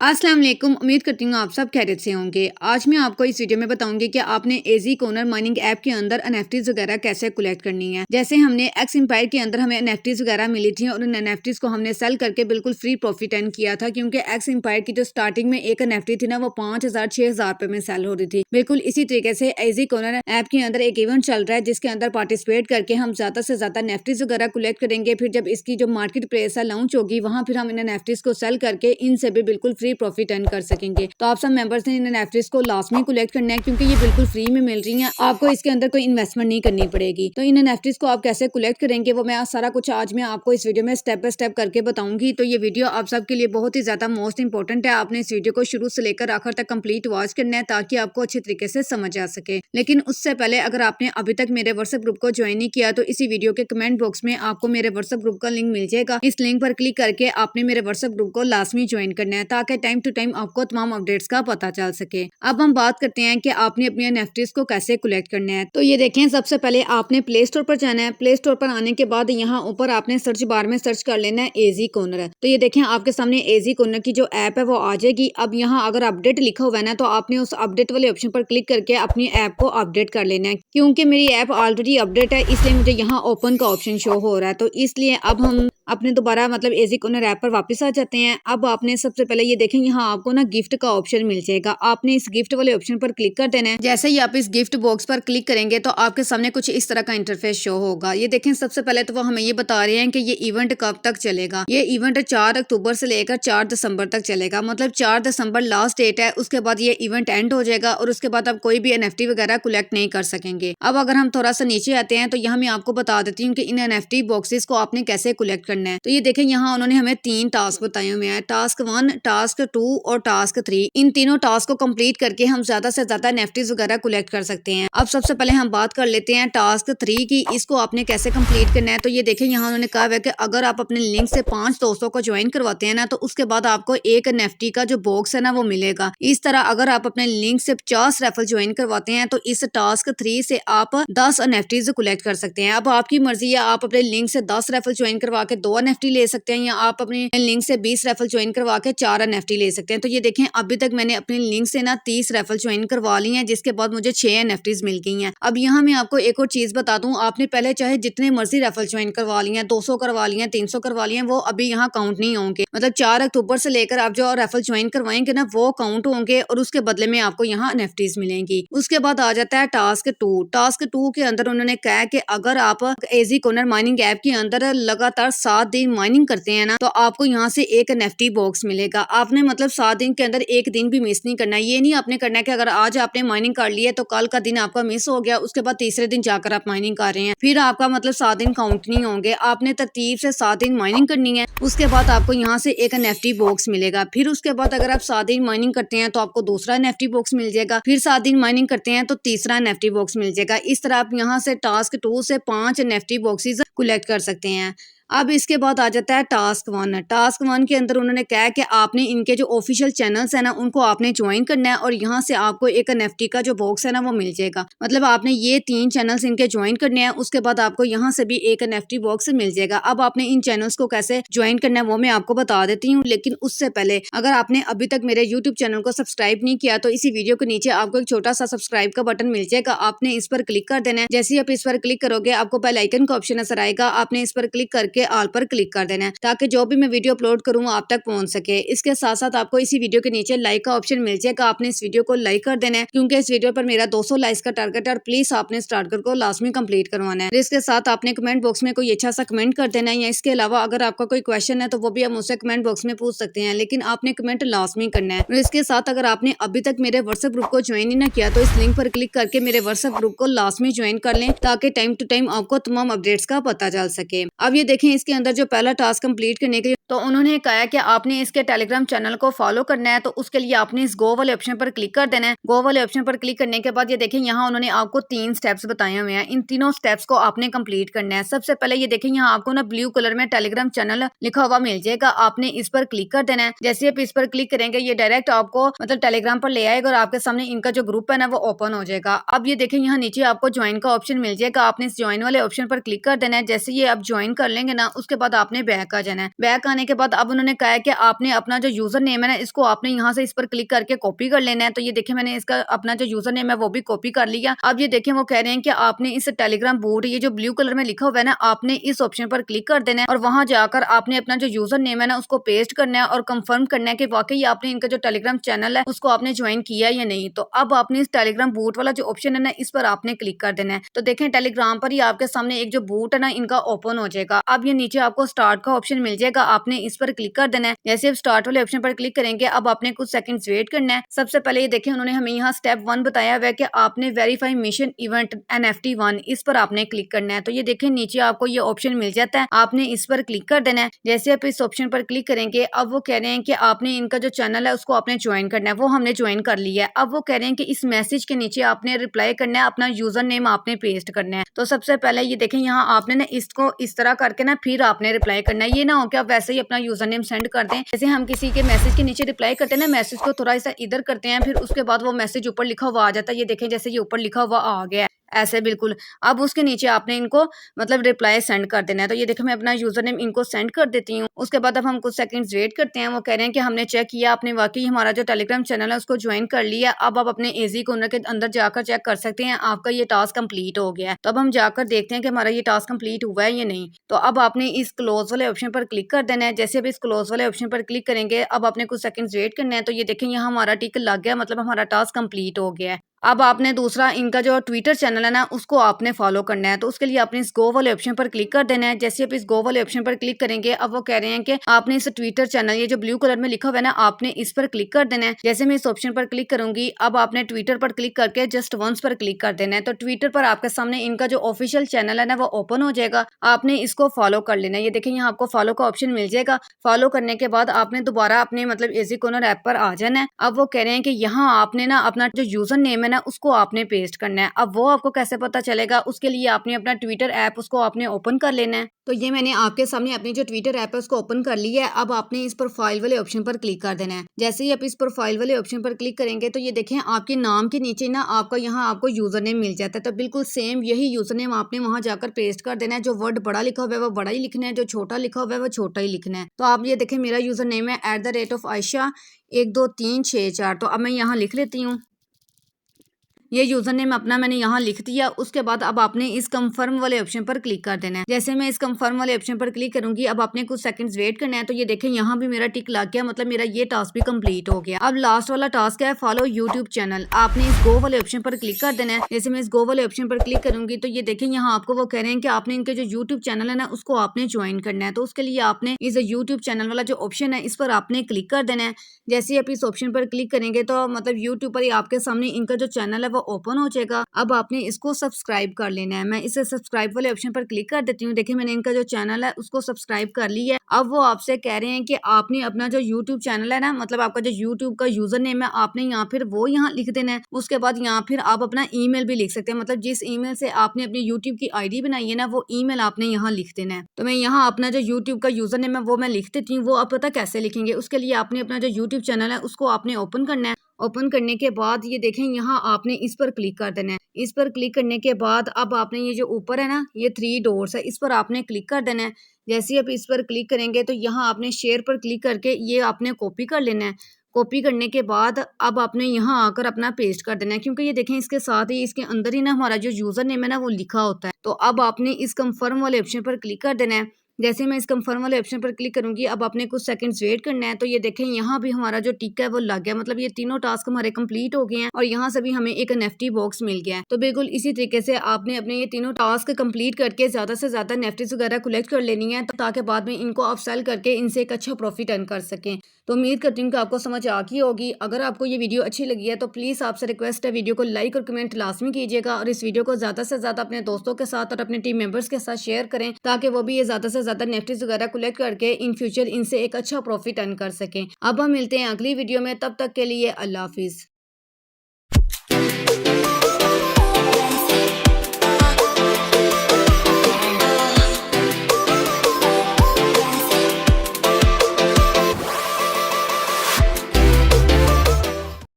अस्सलाम वालेकुम। उम्मीद करती हूँ आप सब खैरियत से होंगे। आज मैं आपको इस वीडियो में बताऊंगी कि आपने एजी कोनर माइनिंग ऐप के अंदर एनएफटीज वगैरह कैसे कलेक्ट करनी है। जैसे हमने एक्स एम्पायर के अंदर हमें एनएफटीज वगैरह मिली थी और उन एनएफटीज को हमने सेल करके बिल्कुल फ्री प्रॉफिट अर्न किया था, क्योंकि एक्स एम्पायर की जो स्टार्टिंग में एक एनएफटी थी ना, वो 5,000 6,000 रुपए में सेल हो रही थी। बिल्कुल इसी तरीके से एजी कोनर ऐप के अंदर एक इवेंट चल रहा है, जिसके अंदर पार्टिसिपेट करके हम ज्यादा से ज्यादा एनएफटीज वगैरह कलेक्ट करेंगे। फिर जब इसकी जो मार्केट प्लेस है लॉन्च होगी, वहां फिर हम इन एनएफटीज को सेल करके इनसे भी बिल्कुल फ्री प्रॉफिट अर्न कर सकेंगे। तो आप सब मेंबर्स ने इन एनएफटीज को लाजमी कलेक्ट करना है, क्योंकि ये बिल्कुल फ्री में मिल रही हैं। आपको इसके अंदर कोई इन्वेस्टमेंट नहीं करनी पड़ेगी। तो इन एनएफटीज को आप कैसे कलेक्ट करेंगे, वो मैं सारा कुछ आज मैं आपको इस वीडियो में स्टेप बाय स्टेप करके बताऊंगी। तो ये वीडियो आप सबके लिए बहुत ही ज्यादा मोस्ट इंपॉर्टेंट है। आपने इस वीडियो को शुरू से लेकर आखिर तक कंप्लीट वॉच करना है, ताकि आपको अच्छे तरीके से समझ आ सके। लेकिन उससे पहले अगर आपने अभी तक मेरे व्हाट्सएप ग्रुप को ज्वाइन नहीं किया, तो इसी वीडियो के कमेंट बॉक्स में आपको मेरे व्हाट्सएप ग्रुप का लिंक मिल जाएगा। इस लिंक पर क्लिक करके आपने मेरे व्हाट्सएप ग्रुप को लाजमी ज्वाइन करना है, ताकि टाइम टू टाइम आपको तमाम अपडेट्स का पता चल सके। अब हम बात करते हैं कि आपने अपनी एनएफटीज को कैसे कलेक्ट करना है। तो ये देखें, सबसे पहले आपने प्ले स्टोर पर जाना है। प्ले स्टोर पर आने के बाद यहाँ ऊपर आपने सर्च बार में सर्च कर लेना है एजी कोनर। तो ये देखें, आपके सामने एजी कोनर की जो ऐप है वो आ जाएगी। अब यहाँ अगर अपडेट लिखा हुआ है ना, तो आपने उस अपडेट वाले ऑप्शन पर क्लिक करके अपनी ऐप को अपडेट कर लेना है। क्योंकि मेरी ऐप ऑलरेडी अपडेट है, इसलिए मुझे यहाँ ओपन का ऑप्शन शो हो रहा है। तो इसलिए अब हम अपने दोबारा एजी कोनर ऐप पर वापस आ जाते हैं। अब आपने सबसे पहले ये देखें, यहाँ आपको ना गिफ्ट का ऑप्शन मिल जाएगा। आपने इस गिफ्ट वाले ऑप्शन पर क्लिक कर देना है। जैसे ही आप इस गिफ्ट बॉक्स पर क्लिक करेंगे, तो आपके सामने कुछ इस तरह का इंटरफेस शो होगा। ये देखें, सबसे पहले तो वो हमें ये बता रहे हैं कि ये इवेंट कब तक चलेगा। ये इवेंट 4 अक्टूबर से लेकर 4 दिसंबर तक चलेगा। मतलब 4 दिसंबर लास्ट डेट है। उसके बाद ये इवेंट एंड हो जाएगा और उसके बाद आप कोई भी एनएफटी वगैरह कलेक्ट नहीं कर सकेंगे। अब अगर हम थोड़ा सा नीचे आते हैं, तो यहाँ मैं आपको बता देती हूँ कि इन एनएफटी बॉक्सेस को आपने कैसे कलेक्ट करना है। तो ये देखें, यहाँ उन्होंने हमें 3 टास्क बताए हुए हैं। टास्क 1, टास्क 2 और टास्क 3। इन तीनों टास्क को कंप्लीट करके हम ज्यादा से ज्यादा एनएफटीज वगैरह कलेक्ट कर सकते हैं। अब सबसे पहले हम बात कर लेते हैं टास्क 3 की। इसको आपने कैसे कंप्लीट करना है। तो ये देखें, यहाँ उन्होंने कहा है कि अगर आप अपने लिंक से 5 दोस्तों को ज्वाइन करवाते हैं ना, तो उसके बाद आपको एक एनएफटी का जो बॉक्स है ना, वो मिलेगा। इस तरह अगर आप अपने लिंक से 50 रेफर ज्वाइन करवाते हैं, तो इस टास्क 3 से आप 10 एनएफटीज कलेक्ट कर सकते हैं। अब आपकी मर्जी है, आप अपने लिंक से 10 रेफर ज्वाइन करवा के 2 एनएफटी ले सकते हैं, या आप अपने लिंक से 20 रेफर ज्वाइन करवा के 4 एनएफटी ले सकते हैं। तो ये देखें, अभी तक मैंने अपने लिंक से ना 30 रेफर ज्वाइन करवा ली हैं, जिसके बाद मुझे 6 एनएफटीज मिल गई हैं। अब यहाँ मैं आपको एक और चीज बता दूं, आपने पहले चाहे जितने मर्जी रेफर ज्वाइन करवा ली हैं, 200 करवा ली हैं, 300 करवा ली हैं, वो अभी यहाँ काउंट नहीं होंगे। मतलब 4 अक्टूबर से लेकर आप जो रेफर ज्वाइन करवाएंगे ना, वो काउंट होंगे और उसके बदले में आपको यहाँ एनएफटीज मिलेंगी। उसके बाद आ जाता है टास्क 2। टास्क 2 के अंदर उन्होंने कहा कि अगर आप एजी कोनर माइनिंग ऐप के अंदर लगातार 7 दिन माइनिंग करते हैं ना, तो आपको यहाँ से एक एनएफटी बॉक्स मिलेगा। आपने 7 दिन के अंदर एक दिन भी मिस नहीं करना। ये नहीं आपने करना है कि अगर आज आपने माइनिंग कर ली है, तो कल का दिन आपका मिस हो गया, उसके बाद तीसरे दिन जाकर आप माइनिंग कर रहे हैं, फिर आपका 7 दिन काउंट नहीं होंगे। आपने तरतीब से 7 दिन माइनिंग करनी है। उसके बाद आपको यहाँ से एक एनएफटी बॉक्स मिलेगा। फिर उसके बाद अगर आप 7 दिन माइनिंग करते हैं, तो आपको दूसरा एनएफटी बॉक्स मिल जाएगा। फिर 7 दिन माइनिंग करते हैं, तो तीसरा एनएफटी बॉक्स मिल जाएगा। इस तरह आप यहाँ से टास्क 2 से 5 एनएफटी बॉक्सेस कलेक्ट कर सकते हैं। अब इसके बाद आ जाता है टास्क 1। टास्क 1 के अंदर उन्होंने कहा कि आपने इनके जो ऑफिशियल चैनल्स है ना, उनको आपने ज्वाइन करना है और यहाँ से आपको एक एनएफटी का जो बॉक्स है ना, वो मिल जाएगा। मतलब आपने ये 3 चैनल्स इनके ज्वाइन करने हैं, उसके बाद आपको यहाँ से भी एक एनएफटी बॉक्स मिल जाएगा। अब आपने इन चैनल्स को कैसे ज्वाइन करना है, वो मैं आपको बता देती हूँ। लेकिन उससे पहले अगर आपने अभी तक मेरे यूट्यूब चैनल को सब्सक्राइब नहीं किया, तो इसी वीडियो के नीचे आपको एक छोटा सा सब्सक्राइब का बटन मिल जाएगा। आपने इस पर क्लिक कर देना है। जैसे ही आप इस पर क्लिक करोगे, आपको बेल आइकन का ऑप्शन नजर आएगा। आपने इस पर क्लिक करके ऑल पर क्लिक कर देना है, ताकि जो भी मैं वीडियो अपलोड करूँ आप तक पहुंच सके। इसके साथ साथ आपको इसी वीडियो के नीचे लाइक का ऑप्शन मिल जाएगा। आपने इस वीडियो को लाइक कर देना है, क्योंकि इस वीडियो पर मेरा 200 लाइक्स का टारगेट है और प्लीज आपने स्टार्टर को लाजमी कंप्लीट करवाना है। इसके साथ आपने कमेंट बॉक्स में कोई अच्छा सा कमेंट कर देना है, या इसके अलावा अगर आपका कोई क्वेश्चन है, तो वो भी आप मुझसे कमेंट बॉक्स में पूछ सकते हैं, लेकिन आपने कमेंट लाजमी करना है। और इसके साथ अगर आपने अभी तक मेरे व्हाट्सएप ग्रुप को ज्वाइन ही ना किया, तो इस लिंक पर क्लिक करके मेरे व्हाट्सएप ग्रुप को लाजमी ज्वाइन कर लें, ताकि टाइम टू टाइम आपको तमाम अपडेट्स का पता चल सके। अब ये देखें, इसके अंदर जो पहला टास्क कंप्लीट करने के लिए तो उन्होंने कहा कि आपने इसके टेलीग्राम चैनल को फॉलो करना है। तो उसके लिए आपने इस गो वाले ऑप्शन पर क्लिक कर देना है। गो वाले ऑप्शन पर क्लिक करने के बाद ये देखें, यहाँ उन्होंने आपको 3 स्टेप्स बताए हुए हैं। इन तीनों स्टेप्स को आपने कंप्लीट करना है। सबसे पहले ये देखें, यहाँ आपको ना ब्लू कलर में टेलीग्राम चैनल लिखा हुआ मिल जाएगा। आपने इस पर क्लिक कर देना है। जैसे आप इस पर क्लिक करेंगे, ये डायरेक्ट आपको टेलीग्राम पर ले आएगा और आपके सामने इनका जो ग्रुप है ना, वो ओपन हो जाएगा। अब ये देखें, यहाँ नीचे आपको ज्वाइन का ऑप्शन मिल जाएगा। आपने इस ज्वाइन वाले ऑप्शन पर क्लिक कर देना है। जैसे ये आप ज्वाइन कर लेंगे ना, उसके बाद आपने बैक आ जाना है। बैक आने के बाद अब उन्होंने कहा है कि आपने अपना जो यूज़र नेम है ना, इसको आपने यहाँ से इस पर क्लिक करके कॉपी कर लेना है। तो ये देखिए मैंने इसका अपना जो यूज़र नेम है वो भी कॉपी कर लिया। अब ये देखिए वो कह रहे हैं कि आपने इस टेलीग्राम बॉट ये जो ब्लू कलर में लिखा हुआ है ना, आपने इस ऑप्शन पर क्लिक कर देना है और वहाँ जाकर आपने अपना जो यूज़र नेम है ना उसको पेस्ट करना है और कंफर्म करना है कि वाक़ई आपने इनका जो टेलीग्राम चैनल है उसको आपने ज्वाइन किया या नहीं। तो अब आपने इस टेलीग्राम बॉट वाला जो ऑप्शन है ना, इस पर आपने क्लिक कर देना है। तो देखें टेलीग्राम पर ही आपके सामने एक जो बॉट है ना इनका ओपन हो जाएगा। अब ये नीचे आपको स्टार्ट का ऑप्शन मिल जाएगा, आपने इस पर क्लिक कर देना है। जैसे आप स्टार्ट वाले ऑप्शन पर क्लिक करेंगे, अब आपने कुछ सेकंड्स वेट करना है। सबसे पहले ये देखें उन्होंने हमें यहाँ स्टेप 1 बताया हुआ है कि आपने वेरीफाई मिशन इवेंट NFT 1 इस पर आपने क्लिक करना है। तो ये देखें नीचे आपको ये ऑप्शन मिल जाता है, आपने इस पर क्लिक कर देना है। जैसे आप इस ऑप्शन पर क्लिक करेंगे, अब वो कह रहे हैं कि आपने इनका जो चैनल है उसको आपने ज्वाइन करना है। वो हमने ज्वाइन कर लिया है। अब वो कह रहे हैं कि इस मैसेज के नीचे आपने रिप्लाई करना है, अपना यूजर नेम आपने पेस्ट करना है। तो सबसे पहले ये देखें यहाँ आपने ना इसको इस तरह करके ना फिर आपने रिप्लाई करना है। ये ना हो कि आप वैसे ही अपना यूजर नेम सेंड कर दें। जैसे हम किसी के मैसेज के नीचे रिप्लाई करते हैं ना, मैसेज को थोड़ा सा इधर करते हैं, फिर उसके बाद वो मैसेज ऊपर लिखा हुआ आ जाता है। ये देखें जैसे ये ऊपर लिखा हुआ आ गया है ऐसे बिल्कुल। अब उसके नीचे आपने इनको मतलब रिप्लाई सेंड कर देना है। तो ये देखो मैं अपना यूजर नेम इनको सेंड कर देती हूँ। उसके बाद अब हम कुछ सेकंड्स वेट करते हैं। वो कह रहे हैं कि हमने चेक किया, आपने वाकई हमारा जो टेलीग्राम चैनल है उसको ज्वाइन कर लिया। अब आप अपने एजी कॉर्नर के अंदर जाकर चेक कर सकते हैं आपका ये टास्क कंप्लीट हो गया है। तो अब हम जाकर देखते हैं कि हमारा ये टास्क कंप्लीट हुआ है या नहीं। तो अब आपने इस क्लोज वाले ऑप्शन पर क्लिक कर देना है। जैसे अब इस क्लोज वाले ऑप्शन पर क्लिक करेंगे, अब आपने कुछ सेकंड्स वेट करना है। तो ये देखें यहाँ हमारा टिक लग गया, मतलब हमारा टास्क कंप्लीट हो गया है। अब आपने दूसरा इनका जो ट्विटर चैनल है ना उसको आपने फॉलो करना है। तो उसके लिए आपने इस गो वाले ऑप्शन पर क्लिक कर देना है। जैसे आप इस गो वाले ऑप्शन पर क्लिक करेंगे, अब वो कह रहे हैं कि आपने इस ट्विटर चैनल ये जो ब्लू कलर में लिखा हुआ है ना, आपने इस पर क्लिक कर देना है। जैसे मैं इस ऑप्शन पर क्लिक करूंगी, अब आपने ट्विटर पर क्लिक करके जस्ट वंस पर क्लिक कर देना है। तो ट्विटर पर आपके सामने इनका जो ऑफिशियल चैनल है ना वो ओपन हो जाएगा, आपने इसको फॉलो कर लेना है। ये देखिए यहाँ आपको फॉलो का ऑप्शन मिल जाएगा। फॉलो करने के बाद आपने दोबारा अपने मतलब एजी कॉर्नर ऐप पर आ जाना है। अब वो कह रहे हैं कि यहाँ आपने ना अपना जो यूजर नेम है ना उसको आपने पेस्ट करना है। अब वो आपको कैसे पता चलेगा, उसके लिए आपने अपना ट्विटर ऐप उसको आपने ओपन कर लेना है। तो ये मैंने आपके सामने अपनी जो ट्विटर ऐप है उसको ओपन कर लिया है। अब आपने इस प्रोफाइल वाले ऑप्शन पर क्लिक कर देना है। जैसे ही आप इस प्रोफाइल वाले ऑप्शन पर क्लिक करेंगे तो ये देखें आपके नाम के नीचे ना आपका यहाँ आपको यूजर नेम मिल जाता है। तो बिल्कुल सेम यही यूजर नेम आपने वहां जाकर पेस्ट कर देना है। जो वर्ड बड़ा लिखा हुआ है वो बड़ा ही लिखना है, जो छोटा लिखा हुआ है वो छोटा ही लिखना है। तो आप ये देखें मेरा यूजर नेम है @Aisha 12364। तो अब मैं यहाँ लिख लेती हूँ, ये यूजर नेम अपना मैंने यहाँ लिख दिया। उसके बाद अब आपने इस कंफर्म वाले ऑप्शन पर क्लिक कर देना है। जैसे मैं इस कंफर्म वाले ऑप्शन पर क्लिक करूंगी, अब आपने कुछ सेकंड्स वेट करना है। तो ये देखें यहाँ भी मेरा टिक लग गया, मतलब मेरा ये टास्क भी कंप्लीट हो गया। अब लास्ट वाला टास्क है फॉलो यूट्यूब चैनल। आपने इस गो वाले ऑप्शन पर क्लिक कर देना है। जैसे मैं इस गो वाले ऑप्शन पर क्लिक करूंगी तो ये देखें यहाँ आपको वो कह रहे हैं कि आपने इनके जो यूट्यूब चैनल है ना उसको आपने ज्वाइन करना है। तो उसके लिए आपने इस यूट्यूब चैनल वाला जो ऑप्शन है इस पर आपने क्लिक कर देना है। जैसे ही आप इस ऑप्शन पर क्लिक करेंगे तो मतलब यूट्यूब पर ही आपके सामने इनका जो चैनल है वो ओपन हो जाएगा। अब आपने इसको सब्सक्राइब कर लेना है। मैं इसे सब्सक्राइब वाले ऑप्शन पर क्लिक कर देती हूँ। देखिए मैंने इनका जो चैनल है उसको सब्सक्राइब कर लिया है। अब वो आपसे कह रहे हैं कि आपने अपना जो यूट्यूब चैनल है ना, मतलब आपका जो यूट्यूब का यूजर नेम है, आपने यहाँ फिर वो यहाँ लिख देना है। उसके बाद यहाँ फिर आप अपना ईमेल भी लिख सकते हैं, मतलब जिस ईमेल से आपने अपनी यूट्यूब की आईडी बनाई है ना वो ईमेल आपने यहाँ लिख देना है। तो मैं यहाँ अपना जो यूट्यूब का यूजर नेम है वो मैं लिख देती हूँ। वो आप पता कैसे लिखेंगे, उसके लिए आपने अपना जो यूट्यूब चैनल है उसको आपने ओपन करना है। ओपन करने के बाद ये देखें यहाँ आपने इस पर क्लिक कर देना है। इस पर क्लिक करने के बाद अब आपने ये जो ऊपर है ना ये 3 डॉट्स है, इस पर आपने क्लिक कर देना है। जैसे ही आप इस पर क्लिक करेंगे तो यहाँ आपने शेयर पर क्लिक करके ये आपने कॉपी कर लेना है। कॉपी करने के बाद अब आपने यहाँ आकर अपना पेस्ट कर देना है, क्योंकि ये देखें इसके साथ ही इसके अंदर ही ना हमारा जो यूजर नेम है ना वो लिखा होता है। तो अब आपने इस कंफर्म वाले ऑप्शन पर क्लिक कर देना है। जैसे मैं इस कंफर्म वाले ऑप्शन पर क्लिक करूंगी, अब आपने कुछ सेकंड्स वेट करना है। तो ये देखें यहाँ भी हमारा जो टिक है वो लग गया, मतलब ये तीनों टास्क हमारे कंप्लीट हो गए हैं और यहाँ से भी हमें एक NFT बॉक्स मिल गया है। तो बिल्कुल इसी तरीके से आपने अपने ये तीनों टास्क कंप्लीट करके ज्यादा से ज्यादा NFTs वगैरह कलेक्ट कर लेनी है, ताकि बाद में इनको आप सेल करके इनसे एक अच्छा प्रॉफिट अर्न कर सकें। तो उम्मीद करती हूँ कि आपको समझ आ गई होगी। अगर आपको ये वीडियो अच्छी लगी है तो प्लीज़ आपसे रिक्वेस्ट है वीडियो को लाइक और कमेंट लाजमी कीजिएगा और इस वीडियो को ज़्यादा से ज़्यादा अपने दोस्तों के साथ और अपने टीम मेंबर्स के साथ शेयर करें, ताकि वो भी ये ज़्यादा से ज़्यादा NFTs वगैरह कलेक्ट करके इन फ्यूचर इनसे एक अच्छा प्रॉफिट अर्न कर सकें। अब हम मिलते हैं अगली वीडियो में, तब तक के लिए अल्लाह हाफिज़।